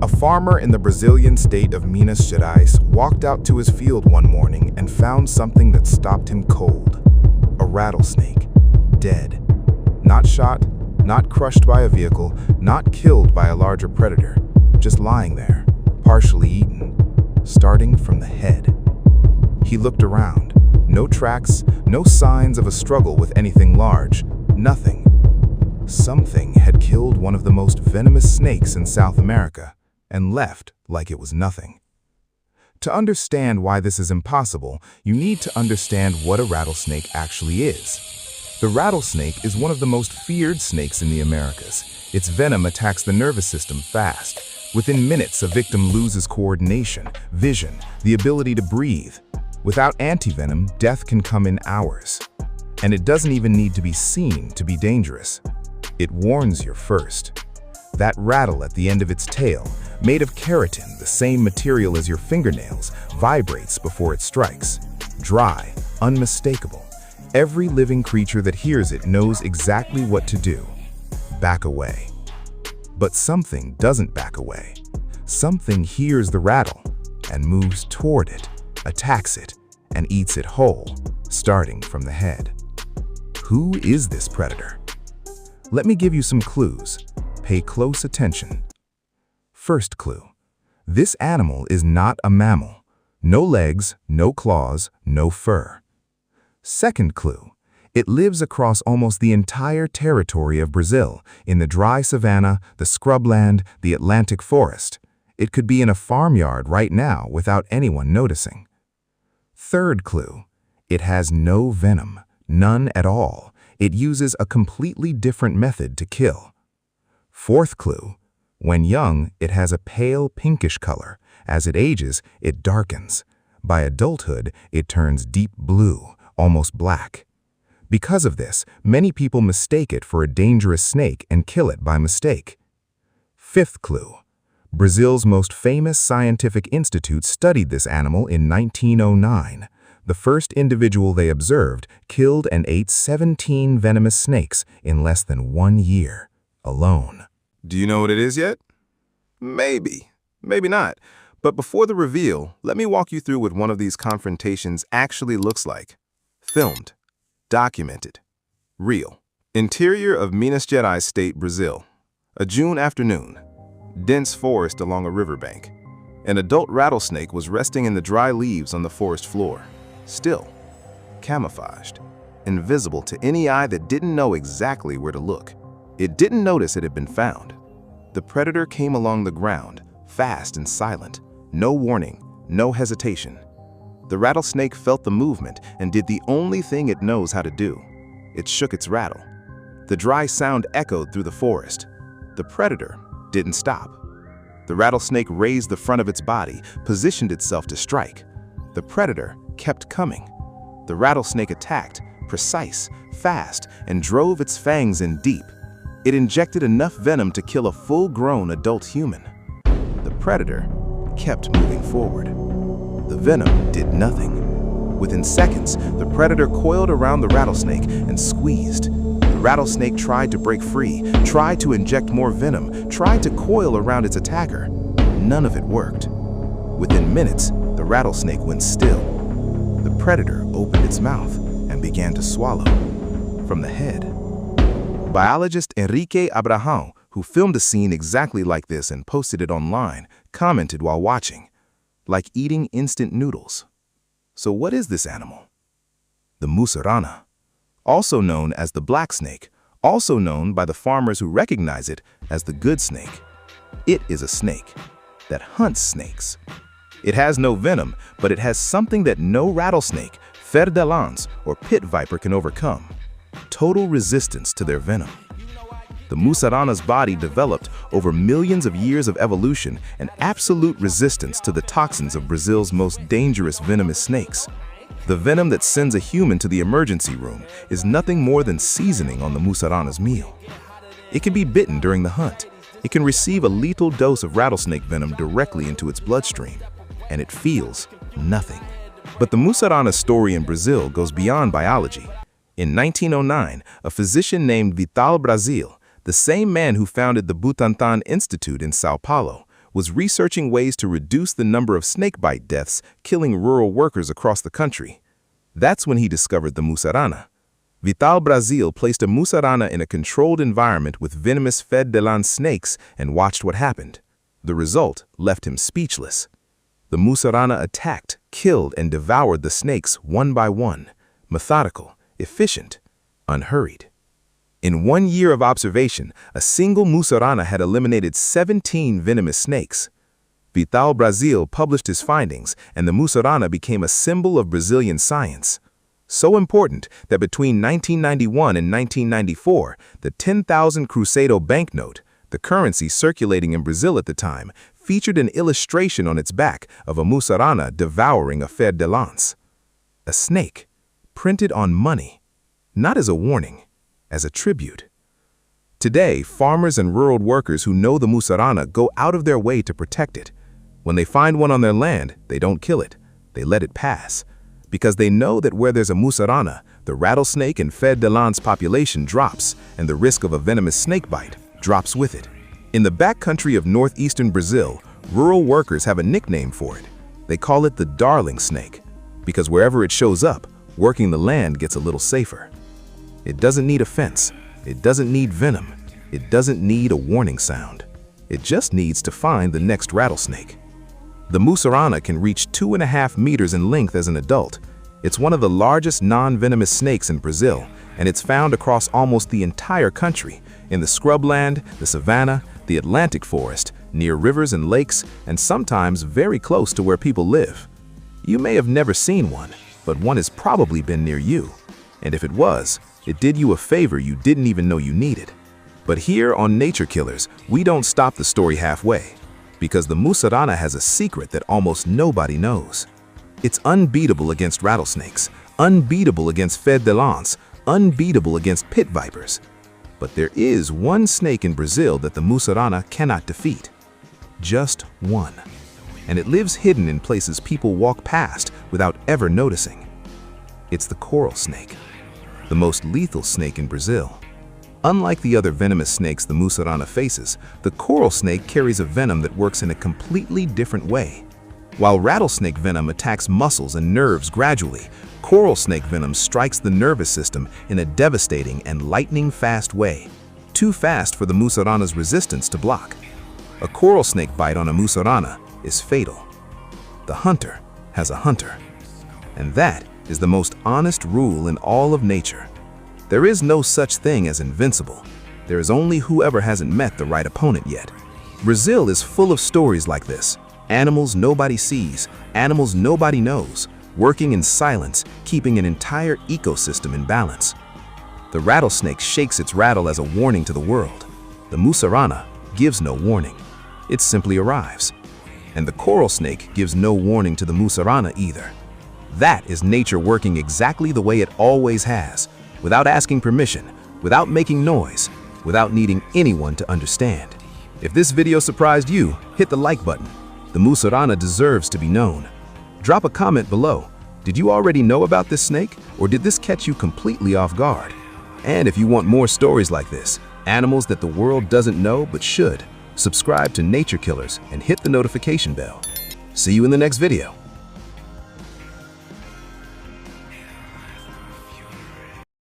A farmer in the Brazilian state of Minas Gerais walked out to his field one morning and found something that stopped him cold. A rattlesnake, dead. Not shot, not crushed by a vehicle, not killed by a larger predator, just lying there, partially eaten, starting from the head. He looked around. No tracks, no signs of a struggle with anything large, nothing. Something had killed one of the most venomous snakes in South America and left like it was nothing. To understand why this is impossible, you need to understand what a rattlesnake actually is. The rattlesnake is one of the most feared snakes in the Americas. Its venom attacks the nervous system fast. Within minutes, a victim loses coordination, vision, the ability to breathe. Without antivenom, death can come in hours. And it doesn't even need to be seen to be dangerous. It warns you first. That rattle at the end of its tail, made of keratin, the same material as your fingernails, vibrates before it strikes. Dry, unmistakable. Every living creature that hears it knows exactly what to do. Back away. But something doesn't back away. Something hears the rattle and moves toward it, attacks it, and eats it whole, starting from the head. Who is this predator? Let me give you some clues. Pay close attention. First clue. This animal is not a mammal. No legs, no claws, no fur. Second clue. It lives across almost the entire territory of Brazil, in the dry savanna, the scrubland, the Atlantic forest. It could be in a farmyard right now without anyone noticing. Third clue. It has no venom, none at all. It uses a completely different method to kill. Fourth clue. When young, it has a pale pinkish color. As it ages, it darkens. By adulthood, it turns deep blue, almost black. Because of this, many people mistake it for a dangerous snake and kill it by mistake. Fifth clue. Brazil's most famous scientific institute studied this animal in 1909. The first individual they observed killed and ate 17 venomous snakes in less than 1 year, alone. Do you know what it is yet? Maybe, maybe not. But before the reveal, let me walk you through what one of these confrontations actually looks like. Filmed, documented, real. Interior of Minas Gerais state, Brazil. A June afternoon. Dense forest along a riverbank. An adult rattlesnake was resting in the dry leaves on the forest floor. Still, camouflaged, invisible to any eye that didn't know exactly where to look. It didn't notice it had been found. The predator came along the ground, fast and silent, no warning, no hesitation. The rattlesnake felt the movement and did the only thing it knows how to do. It shook its rattle. The dry sound echoed through the forest. The predator didn't stop. The rattlesnake raised the front of its body, positioned itself to strike. The predator kept coming. The rattlesnake attacked, precise, fast, and drove its fangs in deep. It injected enough venom to kill a full-grown adult human. The predator kept moving forward. The venom did nothing. Within seconds, the predator coiled around the rattlesnake and squeezed. The rattlesnake tried to break free, tried to inject more venom, tried to coil around its attacker. None of it worked. Within minutes, the rattlesnake went still. The predator opened its mouth and began to swallow from the head. Biologist Enrique Abraham, who filmed a scene exactly like this and posted it online, commented while watching, "Like eating instant noodles." So what is this animal? The musarana, also known as the black snake, also known by the farmers who recognize it as the good snake. It is a snake that hunts snakes. It has no venom, but it has something that no rattlesnake, fer-de-lance, or pit viper can overcome: total resistance to their venom. The musarana's body developed over millions of years of evolution and absolute resistance to the toxins of Brazil's most dangerous venomous snakes. The venom that sends a human to the emergency room is nothing more than seasoning on the musarana's meal. It can be bitten during the hunt. It can receive a lethal dose of rattlesnake venom directly into its bloodstream, and it feels nothing. But the musarana's story in Brazil goes beyond biology. In 1909, a physician named Vital Brazil, the same man who founded the Butantan Institute in Sao Paulo, was researching ways to reduce the number of snakebite deaths killing rural workers across the country. That's when he discovered the musarana. Vital Brazil placed a musarana in a controlled environment with venomous fer-de-lance snakes and watched what happened. The result left him speechless. The musarana attacked, killed, and devoured the snakes one by one, methodical, efficient, unhurried. In 1 year of observation, a single musarana had eliminated 17 venomous snakes. Vital Brazil published his findings, and the musarana became a symbol of Brazilian science. So important that between 1991 and 1994, the 10,000 Cruzeiro banknote, the currency circulating in Brazil at the time, featured an illustration on its back of a musarana devouring a fer-de-lance. A snake, printed on money, not as a warning, as a tribute. Today, farmers and rural workers who know the musarana go out of their way to protect it. When they find one on their land, they don't kill it, they let it pass. Because they know that where there's a musarana, the rattlesnake and fer-de-lance population drops, and the risk of a venomous snake bite drops with it. In the backcountry of northeastern Brazil, rural workers have a nickname for it. They call it the darling snake, because wherever it shows up, working the land gets a little safer. It doesn't need a fence, it doesn't need venom, it doesn't need a warning sound. It just needs to find the next rattlesnake. The musarana can reach 2.5 meters in length as an adult. It's one of the largest non-venomous snakes in Brazil, and it's found across almost the entire country, in the scrubland, the savanna, the Atlantic forest, near rivers and lakes, and sometimes very close to where people live. You may have never seen one, but one has probably been near you. And if it was, it did you a favor you didn't even know you needed. But here on Nature Killers, we don't stop the story halfway. Because the musarana has a secret that almost nobody knows. It's unbeatable against rattlesnakes, unbeatable against fer-de-lance, unbeatable against pit vipers. But there is one snake in Brazil that the musarana cannot defeat. Just one. And it lives hidden in places people walk past without ever noticing. It's the coral snake, the most lethal snake in Brazil. Unlike the other venomous snakes the musarana faces, the coral snake carries a venom that works in a completely different way. While rattlesnake venom attacks muscles and nerves gradually, coral snake venom strikes the nervous system in a devastating and lightning-fast way. Too fast for the musarana's resistance to block. A coral snake bite on a musarana is fatal. The hunter has a hunter. And that is the most honest rule in all of nature. There is no such thing as invincible. There is only whoever hasn't met the right opponent yet. Brazil is full of stories like this. Animals nobody sees, animals nobody knows, working in silence, keeping an entire ecosystem in balance. The rattlesnake shakes its rattle as a warning to the world. The musarana gives no warning. It simply arrives. And the coral snake gives no warning to the musarana either. That is nature working exactly the way it always has. Without asking permission, without making noise, without needing anyone to understand. If this video surprised you, hit the like button. The musarana deserves to be known. Drop a comment below. Did you already know about this snake, or did this catch you completely off guard? And if you want more stories like this, animals that the world doesn't know but should, subscribe to Nature Killers and hit the notification bell. See you in the next video.